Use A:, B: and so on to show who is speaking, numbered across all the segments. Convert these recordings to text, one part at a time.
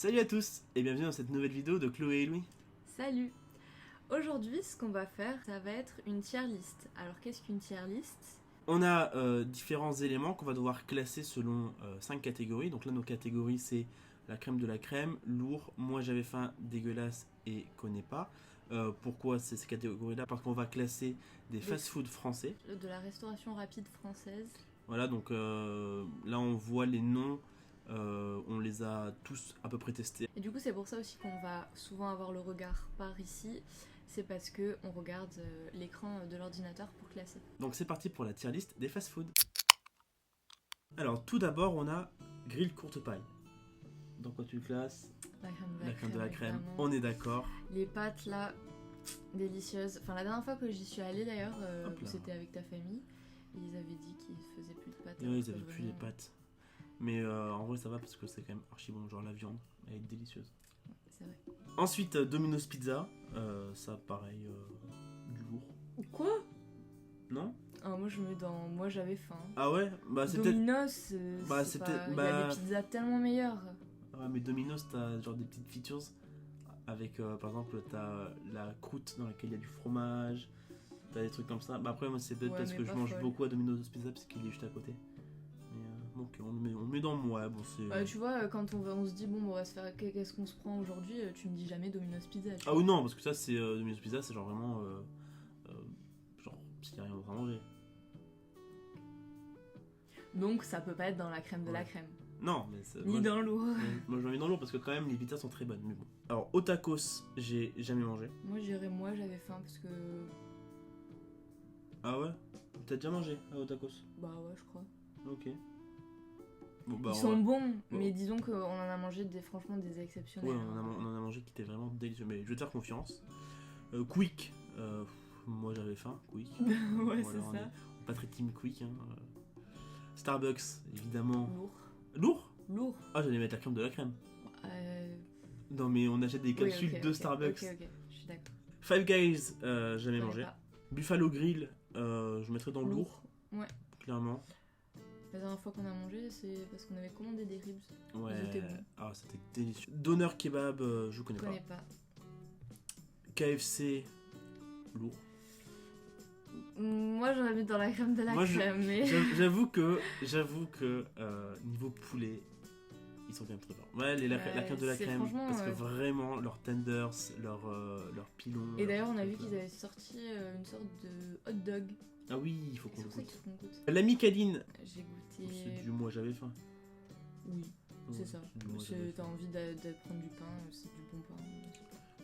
A: Salut à tous et bienvenue dans cette nouvelle vidéo de Chloé et Louis.
B: Salut! Aujourd'hui, ce qu'on va faire, ça va être une tier list. Alors, qu'est-ce qu'une tier list?
A: On a différents éléments qu'on va devoir classer selon 5 catégories. Donc là, nos catégories, c'est la crème de la crème, lourd, moi j'avais faim, dégueulasse et connais pas. Pourquoi c'est ces catégories-là? Parce qu'on va classer des fast-food français.
B: De la restauration rapide française.
A: Voilà, donc là on voit les noms, on les a tous à peu près testés.
B: Et du coup, c'est pour ça aussi qu'on va souvent avoir le regard par ici. C'est parce que on regarde l'écran de l'ordinateur pour classer.
A: Donc c'est parti pour la tier list des fast-food. Alors tout d'abord, on a grill courte paille. Dans quoi tu le classes?
B: La crème de la crème. Évidemment.
A: On est d'accord.
B: Les pâtes là, délicieuses. Enfin, la dernière fois que j'y suis allée d'ailleurs, c'était avec ta famille. Et ils avaient dit qu'ils faisaient plus de pâtes.
A: Ouais, ils avaient plus les pâtes. Mais en vrai ça va parce que c'est quand même archi bon. Genre la viande, elle est délicieuse.
B: C'est vrai.
A: Ensuite Domino's Pizza. Ça pareil, du lourd.
B: Quoi?
A: Non?
B: Ah, moi je mets dans... Moi j'avais faim.
A: Ah ouais? Bah c'est peut-être...
B: Domino's,
A: Bah,
B: c'est
A: c'est
B: pas...
A: peut-être-
B: Il y
A: bah-
B: a des pizzas tellement meilleures.
A: Ouais, mais Domino's, t'as genre des petites features avec, par exemple, t'as la croûte dans laquelle il y a du fromage, t'as des trucs comme ça. Bah après, moi, c'est peut-être
B: Ouais,
A: parce
B: mais
A: que je
B: pas
A: mange
B: folle.
A: beaucoup à Domino's Pizza parce qu'il est juste à côté. Mais bon, ok, on le met dans moi. Bon, c'est...
B: Ouais, tu vois, quand on se dit, bon, on va se faire... Qu'est-ce qu'on se prend aujourd'hui? Tu me dis jamais Domino's Pizza. Tu
A: Ah
B: vois.
A: oui, non, parce que ça, c'est Domino's Pizza, c'est genre vraiment. Genre, s'il n'y a rien d'autre à manger.
B: Donc ça peut pas être dans la crème de la
A: Ouais.
B: crème.
A: Non, mais c'est.
B: Ni dans l'eau.
A: Moi, je l'ai mis dans l'eau parce que quand même, les pizzas sont très bonnes. Mais bon. Alors, au tacos, j'ai jamais mangé.
B: Moi je dirais, moi j'avais faim parce que...
A: Ah ouais? T'as déjà mangé au tacos?
B: Bah ouais, je crois.
A: Ok. Bon, bah,
B: Ils
A: on
B: sont
A: va-
B: bons, mais disons qu'on en a mangé franchement des exceptionnels.
A: Ouais, on en a mangé qui était vraiment délicieux, mais je vais te faire confiance. Quick, moi j'avais faim, Quick.
B: Ouais,
A: Voilà,
B: c'est
A: on
B: ça.
A: est pas très team Quick. Hein. Starbucks, évidemment.
B: Lourd.
A: Lourd?
B: Lourd.
A: Ah, j'allais mettre la crème de la crème.
B: Euh...
A: Non, mais on achète des
B: oui,
A: capsules
B: ok,
A: de
B: ok,
A: Starbucks.
B: Ok, je suis d'accord.
A: Five Guys, jamais
B: Je connais
A: mangé.
B: pas.
A: Buffalo Grill, je mettrais dans le lourd,
B: Ouais.
A: clairement.
B: La dernière fois qu'on a mangé, c'est parce qu'on avait commandé des ribs.
A: Ouais,
B: Ils étaient bons.
A: ah, c'était délicieux. Doner Kebab, je connais
B: Je
A: pas.
B: connais pas.
A: KFC, lourd.
B: Moi j'aurais mis dans la crème de la
A: Moi,
B: crème, mais...
A: J'avoue que niveau poulet, ils sont quand même très forts. Ouais, la crème de la
B: c'est
A: crème,
B: franchement,
A: parce que vraiment, leurs tenders, leurs pilons...
B: Et d'ailleurs on a
A: leurs
B: vu
A: trucs,
B: qu'ils
A: là.
B: avaient sorti une sorte de hot dog.
A: Ah oui, il faut
B: Et
A: qu'on
B: c'est
A: le
B: pour ça
A: goûte.
B: qu'il faut qu'on goûte.
A: L'ami Cadine,
B: J'ai goûté...
A: c'est du moi j'avais faim.
B: Oui, c'est
A: Ouais,
B: ça.
A: du moi j'avais
B: T'as
A: faim.
B: envie de prendre du pain, c'est du bon pain.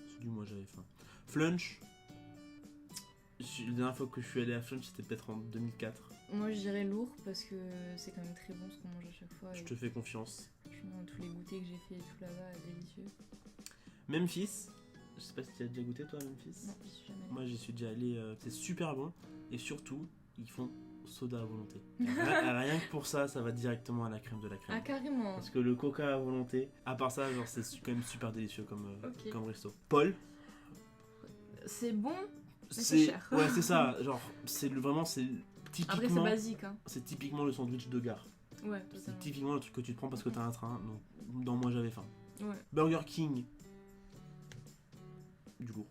A: C'est du moi j'avais faim. Flunch, la dernière fois que je suis allé à Flunch, c'était peut-être en 2004.
B: Moi je dirais lourd parce que c'est quand même très bon ce qu'on mange à chaque fois.
A: Je
B: et
A: te fais confiance.
B: franchement, tous les goûters que j'ai fait et tout là-bas, délicieux.
A: Memphis, je sais pas si tu as déjà goûté toi Memphis.
B: Non, j'y suis jamais allée.
A: Moi j'y suis déjà allé, c'est super bon et surtout ils font soda à volonté. Rien que pour ça, ça va directement à la crème de la crème.
B: Ah carrément.
A: Parce que le coca à volonté, à part ça, genre c'est quand même super délicieux comme,
B: Ok.
A: comme resto. Paul,
B: C'est bon, mais c'est cher.
A: Ouais, c'est ça, genre vraiment
B: Après c'est
A: typiquement
B: basique hein.
A: c'est typiquement le sandwich de gare.
B: Ouais,
A: C'est
B: totalement.
A: typiquement le truc que tu te prends parce que t'as un train. Donc dans moi j'avais faim.
B: Ouais,
A: Burger King. Du lourd.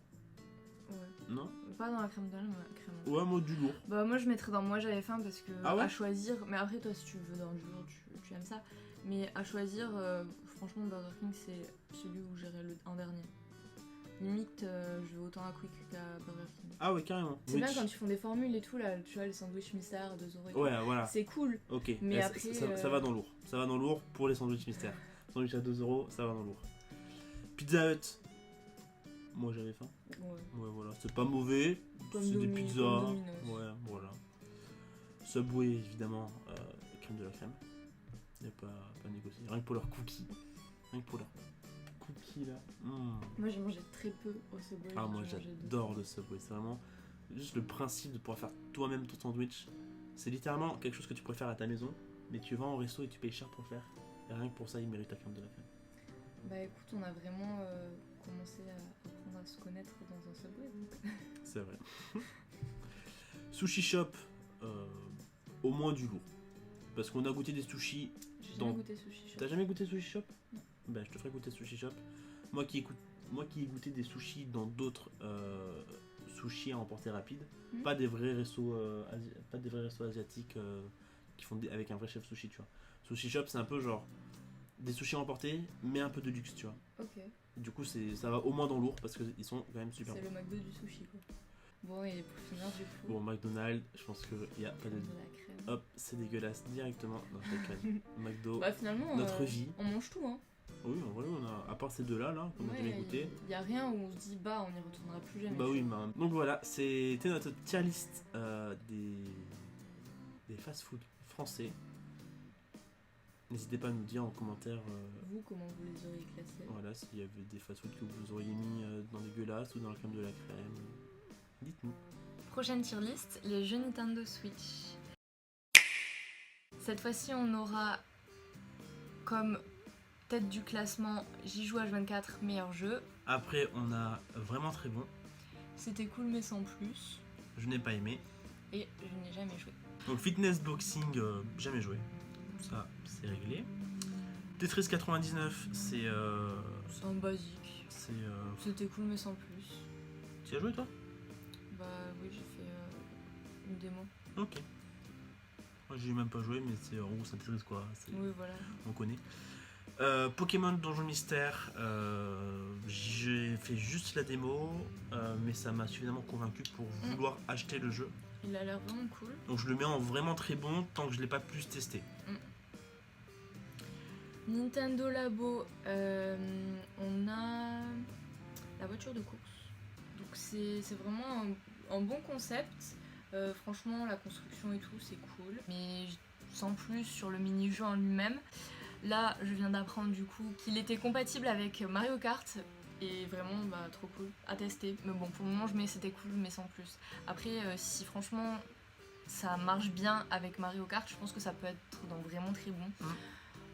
B: ouais.
A: Non?
B: Pas dans la crème de la crème.
A: Ouais, moi du lourd.
B: Bah moi je mettrais dans moi j'avais faim parce que
A: Ah ouais
B: à choisir, mais après toi si tu veux dans du lourd tu aimes ça, mais à choisir franchement Burger King c'est celui où j'irais en dernier. Limite je vais autant à Quick qu'à Burger King.
A: Ah ouais, carrément.
B: C'est bien
A: Rich.
B: quand ils font des formules et tout là, tu vois les sandwichs mystères, 2 euros et tout.
A: Ouais, voilà.
B: C'est cool.
A: Ok,
B: Mais
A: ça-
B: après,
A: ça va dans lourd. Ça va dans lourd pour les sandwichs mystères. Sandwich à 2 euros, ça va dans lourd. Pizza Hut. Moi j'avais faim.
B: Ouais.
A: Ouais, voilà. C'est pas mauvais.
B: Comme
A: C'est des pizzas.
B: comme Domino's.
A: Ouais, voilà. Subway, évidemment. Crème de la crème. Y'a pas à négocier. Rien que pour leurs cookies. Rien que pour leurs cookies là.
B: Moi j'ai mangé très peu au Subway.
A: Ah,
B: j'ai
A: moi
B: mangé deux.
A: j'adore le Subway. C'est vraiment juste le principe de pouvoir faire toi-même ton sandwich. C'est littéralement quelque chose que tu pourrais faire à ta maison. Mais tu vas en resto et tu payes cher pour le faire. Et rien que pour ça, il mérite la crème de la crème.
B: Bah écoute, on a vraiment commencé à apprendre à se connaître dans un Subway. Donc...
A: C'est vrai. Sushi Shop, au moins du lourd. Parce qu'on a goûté des sushis.
B: J'ai
A: Dans-
B: jamais goûté sushi shop.
A: T'as jamais goûté Sushi Shop? ben, je te ferai goûter Sushi Shop. Moi qui ai goûté des sushis dans d'autres sushis à emporter rapide, pas des vrais restos asiatiques qui font avec un vrai chef sushi, tu vois. Sushi Shop, c'est un peu genre des sushis à emporter, mais un peu de luxe, tu vois.
B: Ok.
A: Du coup, ça va au moins dans lourd parce qu'ils sont quand même super
B: C'est
A: bons.
B: le McDo du sushi, quoi. Bon, et pour finir, du coup.
A: Bon, McDonald's, je pense qu'il n'y a pas de.
B: De la crème.
A: Hop, c'est dégueulasse directement. Non, je déconne. McDo,
B: Bah, finalement,
A: notre vie.
B: on mange tout, hein.
A: Oui, en vrai, à part ces deux-là, qu'on a déjà goûté.
B: Il y a rien où on se dit, bah, on y retournera plus jamais.
A: Bah oui, donc voilà, c'était notre tier list des fast-food français. N'hésitez pas à nous dire en commentaire
B: vous, comment vous les auriez classés.
A: Voilà, s'il y avait des fast-food que vous auriez mis dans des gueulasses ou dans la crème de la crème. Dites-nous.
B: Prochaine tier list, les jeux Nintendo Switch. Cette fois-ci, on aura comme tête du classement J'y joue H24, meilleur jeu.
A: Après, on a vraiment très bon.
B: C'était cool, mais sans plus.
A: Je n'ai pas aimé.
B: Et je n'ai jamais joué.
A: Donc, fitness boxing, jamais joué. Ça, c'est réglé. Tetris 99, c'est.
B: C'est un basique. C'était cool, mais sans plus.
A: Tu y as joué toi?
B: Bah oui, j'ai fait une démo.
A: Ok. Moi, j'ai même pas joué, mais c'est en gros, c'est un Tetris quoi.
B: Oui, voilà.
A: On connaît. Pokémon Donjon Mystère, j'ai fait juste la démo, mais ça m'a suffisamment convaincu pour vouloir acheter le jeu.
B: Il a l'air vraiment cool.
A: Donc je le mets en vraiment très bon tant que je l'ai pas plus testé.
B: Nintendo Labo, on a la voiture de course. Donc c'est vraiment un bon concept. Franchement, la construction et tout, c'est cool. Mais sans plus sur le mini-jeu en lui-même. Là, je viens d'apprendre du coup qu'il était compatible avec Mario Kart. Et vraiment, bah, trop cool à tester. Mais bon, pour le moment, c'était cool, mais sans plus. Après, si franchement ça marche bien avec Mario Kart, je pense que ça peut être vraiment très bon.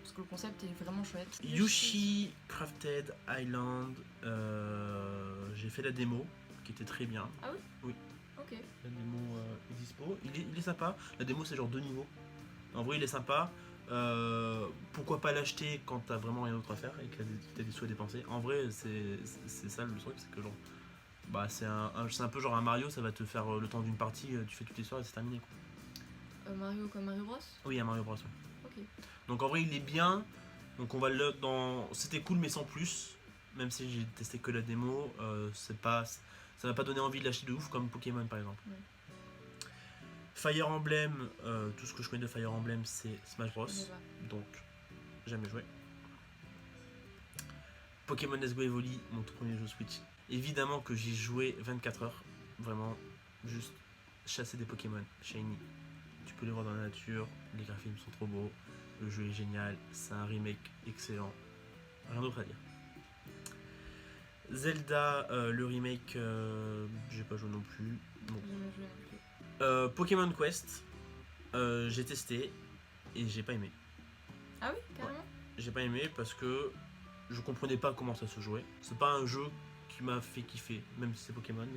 B: Parce que le concept est vraiment chouette.
A: Yoshi Crafted Island, j'ai fait la démo qui était très bien.
B: Ah oui?
A: Oui.
B: Ok.
A: La démo est dispo. Il est sympa. La démo, c'est genre 2 niveaux. En vrai, il est sympa. Pourquoi pas l'acheter quand t'as vraiment rien d'autre à faire et que t'as des sous à dépenser. En vrai, c'est ça le truc, c'est que genre. Bah, c'est un peu genre un Mario, ça va te faire le temps d'une partie, tu fais toute l'histoire et c'est terminé quoi.
B: Mario comme Mario Bros?
A: Oui, un Mario Bros. Ouais.
B: Ok.
A: Donc en vrai, il est bien. Donc on va le dans. C'était cool, mais sans plus. Même si j'ai testé que la démo, ça m'a pas donné envie de l'acheter de ouf comme Pokémon par exemple.
B: Ouais.
A: Fire Emblem, tout ce que je connais de Fire Emblem, c'est Smash Bros. Donc jamais joué. Pokémon Let's Go Evoli, mon tout premier jeu Switch. Évidemment que j'y joué 24 heures. Vraiment, juste chasser des Pokémon shiny. Tu peux les voir dans la nature, les graphismes sont trop beaux, le jeu est génial, c'est un remake excellent. Rien d'autre à dire. Zelda, le remake, j'ai pas joué non plus. Bon. Pokémon Quest, j'ai testé et j'ai pas aimé.
B: Ah oui, carrément?
A: Ouais. J'ai pas aimé parce que je comprenais pas comment ça se jouait. C'est pas un jeu qui m'a fait kiffer, même si c'est Pokémon.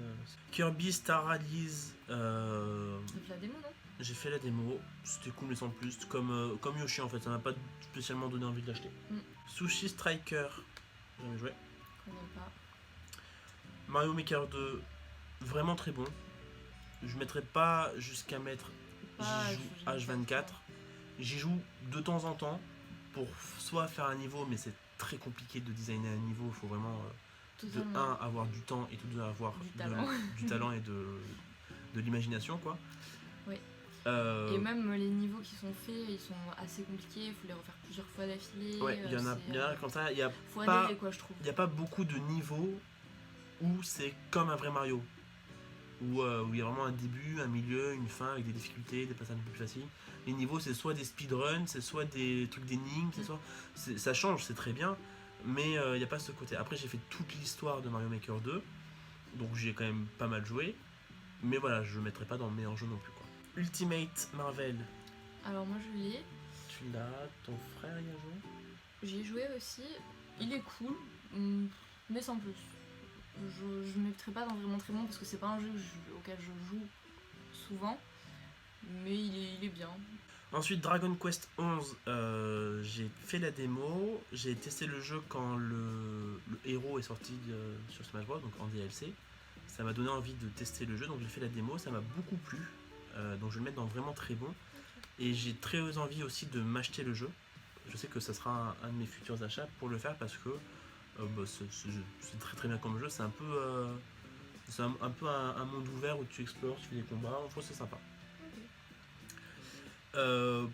A: Kirby Star Allies.
B: T'as fait la démo, non?
A: J'ai fait la démo, c'était cool mais sans plus. Comme Yoshi en fait, ça m'a pas spécialement donné envie de l'acheter. Sushi Striker, jamais joué.
B: Je connais pas.
A: Mario Maker 2, vraiment très bon. Je mettrai pas jusqu'à mettre H24. J'y joue de temps en temps pour soit faire un niveau, mais c'est très compliqué de designer un niveau. Il faut vraiment de 1 avoir du temps et de 2 avoir du talent et de l'imagination quoi.
B: Oui. Et même les niveaux qui sont faits, ils sont assez compliqués. Il faut les refaire plusieurs fois d'affilée.
A: Ouais, il y en a comme ça. Il y a
B: quoi, je trouve.
A: Il y a pas beaucoup de niveaux où c'est comme un vrai Mario. Où il y a vraiment un début, un milieu, une fin avec des difficultés, des passages un peu plus faciles. Les niveaux, c'est soit des speedruns, c'est soit des trucs d'énigmes, ça change, c'est très bien, mais il n'y a pas ce côté. Après, j'ai fait toute l'histoire de Mario Maker 2, donc j'ai quand même pas mal joué, mais voilà, je ne le mettrai pas dans le meilleur jeu non plus. Quoi. Ultimate Marvel.
B: Alors, moi je l'ai.
A: Tu l'as, ton frère y a joué?
B: J'y ai joué aussi, il est cool, mais sans plus. Je ne mettrai pas dans vraiment très bon parce que c'est pas un jeu auquel je joue souvent, mais il est bien.
A: Ensuite, Dragon Quest 11, j'ai fait la démo, j'ai testé le jeu quand le héros est sorti sur Smash Bros, donc en DLC. Ça m'a donné envie de tester le jeu, donc j'ai fait la démo, ça m'a beaucoup plu. Donc je vais le mettre dans vraiment très bon. Et j'ai très envie aussi de m'acheter le jeu. Je sais que ça sera un de mes futurs achats pour le faire parce que c'est très très bien comme jeu. C'est un peu, un monde ouvert où tu explores, tu fais des combats, je trouve que c'est sympa.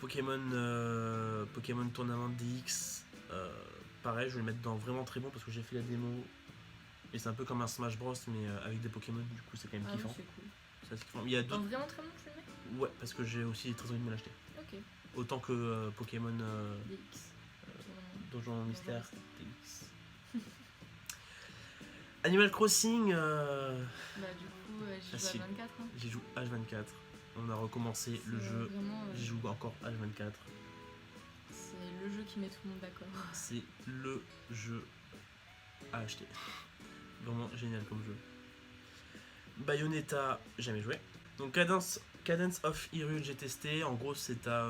A: Pokémon Tournament DX, pareil, je vais le mettre dans vraiment très bon parce que j'ai fait la démo et c'est un peu comme un Smash Bros mais avec des Pokémon, du coup c'est quand même
B: Ah oui,
A: kiffant.
B: c'est cool.
A: Ça, c'est kiffant. Il y a
B: En
A: d'autres.
B: vraiment très bon, tu le mets?
A: Ouais, parce que j'ai aussi très envie de me l'acheter.
B: Ok.
A: Autant que Pokémon
B: DX.
A: Donjon Mystère DX. Animal Crossing,
B: Bah, du coup, j'y joue
A: facile.
B: à 24. Hein.
A: J'y joue H24. On a recommencé le
B: C'est
A: jeu.
B: vraiment,
A: J'y joue encore H24.
B: c'est le jeu qui met tout le monde d'accord.
A: C'est le jeu à acheter. Vraiment génial comme jeu. Bayonetta, jamais joué. Donc Cadence of Hyrule, j'ai testé. En gros, c'est t'as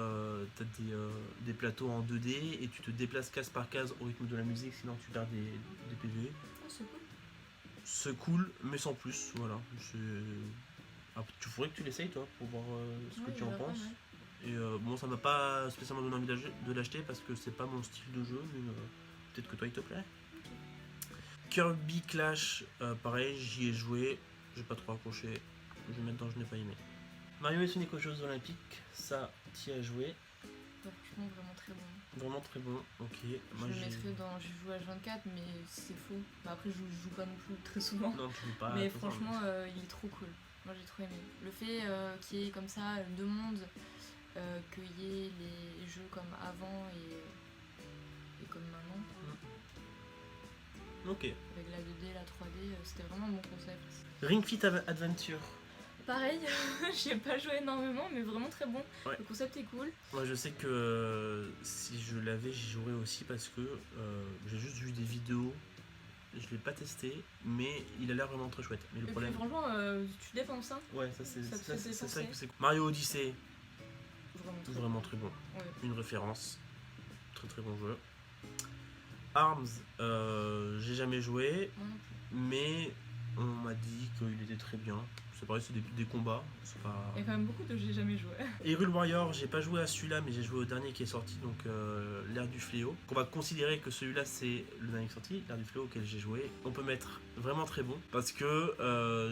A: des plateaux en 2D et tu te déplaces case par case au rythme de la musique, sinon tu perds des PV.
B: Oh, c'est cool.
A: C'est cool, mais sans plus. Voilà. Tu faudrait que tu l'essayes toi pour voir ce que
B: Ouais,
A: tu en
B: j'adore,
A: penses.
B: ouais.
A: Et bon, ça m'a pas spécialement donné envie de l'acheter parce que c'est pas mon style de jeu, mais peut-être que toi il te plaît. Kirby Clash, pareil, j'y ai joué, j'ai pas trop accroché, je vais mettre dans je n'ai pas aimé. Mario et Sonic aux Jeux Olympiques, ça, t'y as joué,
B: Ouais, franchement, vraiment très bon.
A: vraiment très bon, ok.
B: Je le mettrais dans. J'ai joué à 24, mais c'est faux. Bah, après, je joue pas non plus très souvent.
A: Non, tu joues pas.
B: Mais
A: tout ça,
B: franchement, il est trop cool. Moi, j'ai trop aimé. Le fait qu'il y ait comme ça deux mondes, qu'il y ait les jeux comme avant et comme maintenant,
A: Ok.
B: avec la 2D, la 3D, c'était vraiment un bon concept.
A: Ring Fit Adventure.
B: Pareil, j'ai pas joué énormément, mais vraiment très bon.
A: Ouais.
B: Le concept est cool.
A: Moi je sais que si je l'avais, j'y jouerais aussi parce que j'ai juste vu des vidéos, je l'ai pas testé, mais il a l'air vraiment très chouette. Mais le
B: Et
A: problème.
B: puis franchement, tu dépenses ça.
A: Ouais, ça c'est
B: Ça te
A: ça,
B: fait
A: c'est ça
B: dépenser.
A: que c'est cool. Mario Odyssey,
B: Vraiment très
A: vraiment
B: bon.
A: très bon.
B: Ouais.
A: Une référence. Très très bon jeu. Arms, j'ai jamais joué,
B: Moi non plus.
A: mais on m'a dit qu'il était très bien. C'est pareil, c'est des combats. C'est pas...
B: Il y a quand même beaucoup de j'ai jamais joué.
A: Hyrule Warrior, j'ai pas joué à celui-là, mais j'ai joué au dernier qui est sorti, donc l'ère du fléau. On va considérer que celui-là c'est le dernier qui est sorti, l'ère du fléau auquel j'ai joué. On peut mettre vraiment très bon parce que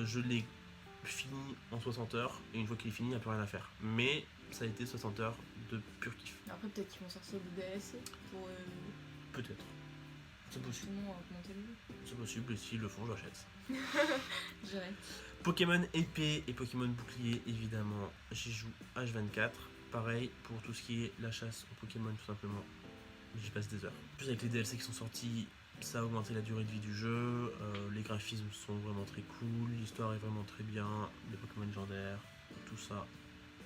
A: je l'ai fini en 60 heures et une fois qu'il est fini, il n'y a plus rien à faire. Mais ça a été 60 heures de pur kiff.
B: Après, peut-être qu'ils vont sortir des DLC pour
A: Peut-être. C'est possible.
B: justement augmenter le jeu.
A: C'est possible et s'ils le font, j'achète.
B: J'irai.
A: Pokémon épée et Pokémon bouclier, évidemment, j'y joue H24. Pareil pour tout ce qui est la chasse aux Pokémon, tout simplement. J'y passe des heures. En plus, avec les DLC qui sont sortis, ça a augmenté la durée de vie du jeu. Les graphismes sont vraiment très cool. L'histoire est vraiment très bien. Les Pokémon légendaires, tout ça,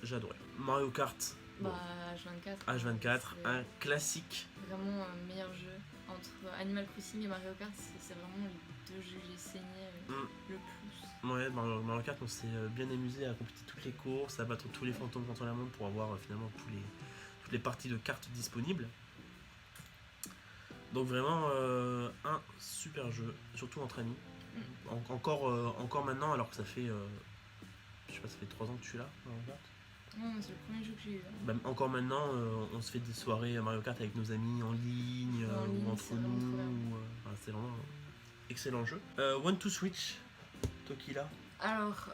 A: j'ai adoré. Mario Kart, bon,
B: Bah, H24.
A: H24,
B: c'est
A: un classique.
B: Vraiment un meilleur jeu. Entre Animal Crossing et Mario Kart, c'est vraiment les deux jeux que j'ai saigné le plus.
A: Ouais, Mario Kart, on s'est bien amusé à compléter toutes les courses, à battre tous les fantômes contre la montre pour avoir finalement toutes les parties de cartes disponibles. Donc vraiment un super jeu, surtout entre amis. Encore maintenant, alors que ça fait, je sais pas, ça fait 3 ans que tu suis là, Mario Kart.
B: Non, c'est le premier jeu que j'ai eu.
A: Bah, encore maintenant, on se fait des soirées Mario Kart avec nos amis en ligne,
B: En ligne,
A: ou entre
B: c'est vraiment
A: nous.
B: trop bien.
A: Enfin, c'est vraiment un excellent jeu. One to Switch, toi qui l'as.
B: Alors,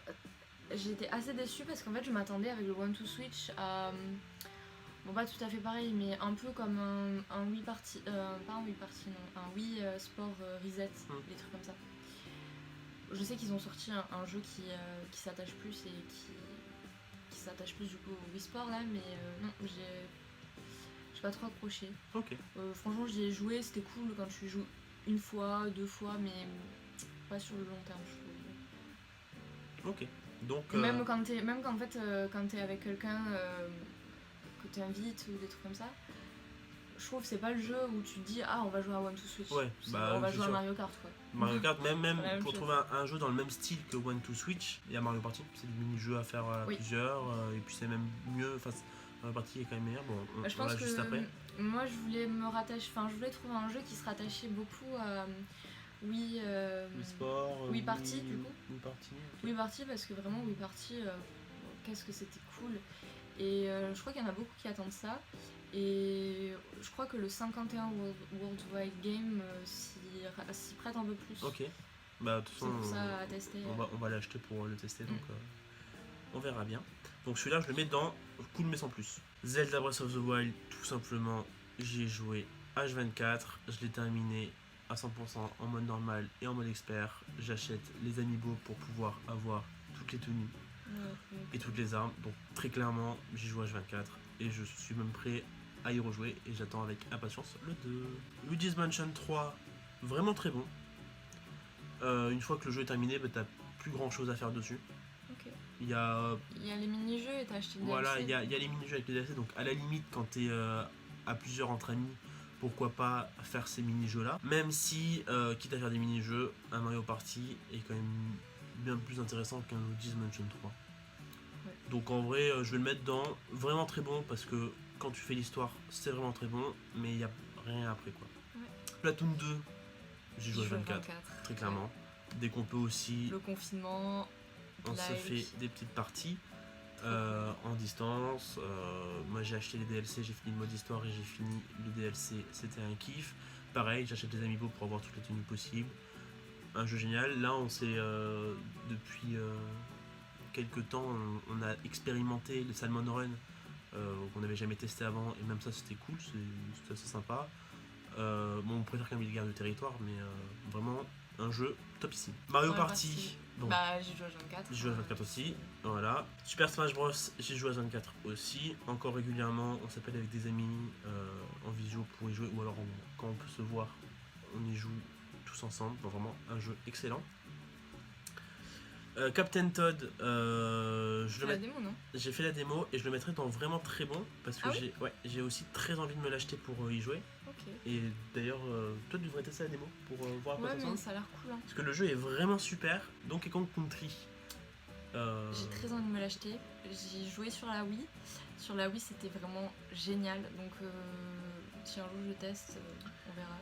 B: j'étais assez déçue parce qu'en fait, je m'attendais avec le One to Switch à. Bon, pas tout à fait pareil, mais un peu comme un Wii Party. Pas un Wii Party, non. Un Wii Sport Reset, des trucs comme ça. Je sais qu'ils ont sorti un jeu qui s'attache plus et qui s'attache plus du coup au Wii Sport là, mais non, j'ai pas trop accroché.
A: Ok.
B: Franchement, j'y ai joué, c'était cool quand tu joues une fois, deux fois, mais pas sur le long terme, je trouve.
A: Ok. Donc.
B: Même quand en fait, quand t'es avec quelqu'un que t'invites ou des trucs comme ça, je trouve que c'est pas le jeu où tu te dis ah on va jouer à One to Switch.
A: Ouais, bah,
B: on va
A: c'est
B: jouer à
A: sûr.
B: Mario Kart quoi.
A: Mario Kart, même
B: la même
A: pour
B: chose.
A: trouver un jeu dans le même style que One to Switch, il y a Mario Party, c'est des mini-jeux à faire à
B: Oui.
A: plusieurs, et puis c'est même mieux, enfin Mario Party est quand même meilleur. Bon,
B: Je
A: on
B: pense
A: va juste après.
B: que moi je voulais me rattacher, enfin je voulais trouver un jeu qui se rattachait beaucoup à Wii,
A: Wii Sport,
B: Wii Party du coup.
A: Wii Party. ok.
B: Wii Party parce que vraiment Wii Party, qu'est-ce que c'était cool. Et je crois qu'il y en a beaucoup qui attendent ça. Et je crois que le 51 Worldwide Game s'y prête un peu plus.
A: Ok. Bah, de toute
B: C'est
A: façon,
B: pour ça à tester.
A: on va l'acheter pour le tester, donc on verra bien. Donc celui-là, je le mets dans cool mais sans plus. Zelda Breath of the Wild, tout simplement, j'y ai joué H24, je l'ai terminé à 100% en mode normal et en mode expert. J'achète les amiibo pour pouvoir avoir toutes les tenues et toutes les armes. Donc très clairement, j'y joue H24 et je suis même prêt à y rejouer et j'attends avec impatience le 2. Luigi's Mansion 3, vraiment très bon. Une fois que le jeu est terminé, bah, t'as plus grand chose à faire dessus.
B: Ok.
A: Il y a
B: les mini-jeux et t'as acheté le
A: voilà,
B: DLC.
A: il y a les mini-jeux avec les DLC, donc à la limite, quand t'es à plusieurs entre amis, pourquoi pas faire ces mini-jeux là. Même si, quitte à faire des mini-jeux, un Mario Party est quand même bien plus intéressant qu'un Luigi's Mansion 3.
B: Ouais.
A: Donc en vrai, je vais le mettre dans vraiment très bon parce que quand tu fais l'histoire, c'est vraiment très bon, mais il n'y a rien après quoi.
B: Ouais.
A: Platoon 2, j'ai joué à
B: Joué
A: 24, très clairement.
B: Ouais.
A: Dès qu'on peut aussi,
B: Le confinement.
A: on se
B: like.
A: fait des petites parties. En distance, moi j'ai acheté les DLC, j'ai fini le mode histoire et j'ai fini le DLC, c'était un kiff. Pareil, j'achète des amiibo pour avoir toutes les tenues possibles. Un jeu génial. Là, on s'est depuis quelques temps, on a expérimenté le Salmon Run qu'on n'avait jamais testé avant et même ça c'était cool, c'était assez sympa. Bon, on préfère quand même les guerres de territoire, mais vraiment un jeu topissime. Mario Party. Bon.
B: Bah, j'ai joué à 24.
A: J'ai joué à 24 aussi, voilà. Super Smash Bros, j'ai joué à 24 aussi. Encore régulièrement, on s'appelle avec des amis en visio pour y jouer, ou alors quand on peut se voir, on y joue tous ensemble. Donc vraiment un jeu excellent. Captain Todd,
B: la démo, non?
A: J'ai fait la démo et je le mettrai dans vraiment très bon parce que j'ai aussi très envie de me l'acheter pour y jouer.
B: Ok.
A: Et d'ailleurs, toi tu devrais tester la démo pour voir à quoi ça
B: Ouais, mais
A: ressemble.
B: ça a l'air cool. Hein.
A: Parce que le jeu est vraiment super. Donkey Kong Country.
B: J'ai très envie de me l'acheter. J'ai joué sur la Wii. Sur la Wii, c'était vraiment génial. Donc, si un jour je teste, on verra.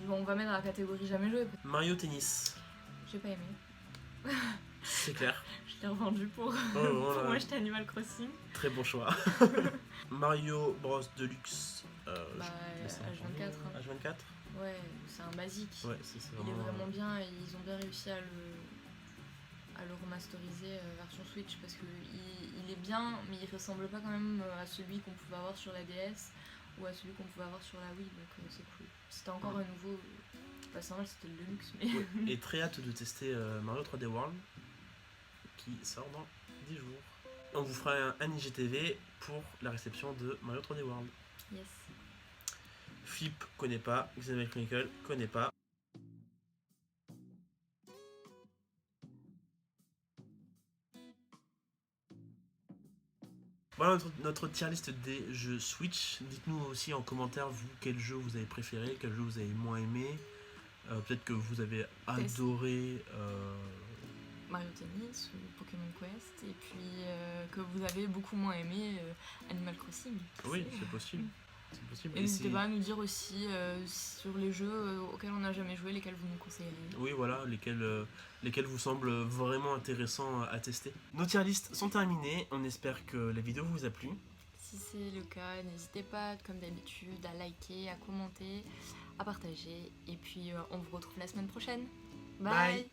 B: On va mettre dans la catégorie jamais joué.
A: Mario Tennis.
B: J'ai pas aimé.
A: C'est clair.
B: Je l'ai revendu pour moi acheter Animal Crossing.
A: Très bon choix. Mario Bros Deluxe.
B: H24. Hein.
A: H24.
B: Ouais, c'est un basique.
A: Ouais, c'est
B: vraiment... Il est vraiment bien et ils ont bien réussi à le remasteriser version Switch parce qu'il est bien, mais il ressemble pas quand même à celui qu'on pouvait avoir sur la DS ou à celui qu'on pouvait avoir sur la Wii, donc c'est cool. C'était encore un nouveau. Pas normal, c'était le Deluxe, mais.
A: Ouais. Et très hâte de tester Mario 3D World qui sort dans 10 jours. On vous fera un IGTV pour la réception de Mario 3D World.
B: Yes.
A: Flip connaît pas, Xenoblade Chronicle connaît pas. Voilà notre tier list des jeux Switch. Dites-nous aussi en commentaire, vous, quel jeu vous avez préféré, quel jeu vous avez moins aimé. Peut-être que vous avez adoré
B: Mario Tennis ou Pokémon Quest, et puis que vous avez beaucoup moins aimé Animal Crossing.
A: Oui, c'est possible. C'est possible.
B: Et n'hésitez pas à nous dire aussi sur les jeux auxquels on n'a jamais joué, lesquels vous nous conseillerez.
A: Oui, voilà, lesquels vous semblent vraiment intéressants à tester. Nos tier lists sont terminées. On espère que la vidéo vous a plu.
B: Si c'est le cas, n'hésitez pas, comme d'habitude, à liker, à commenter, à partager. Et puis, on vous retrouve la semaine prochaine. Bye.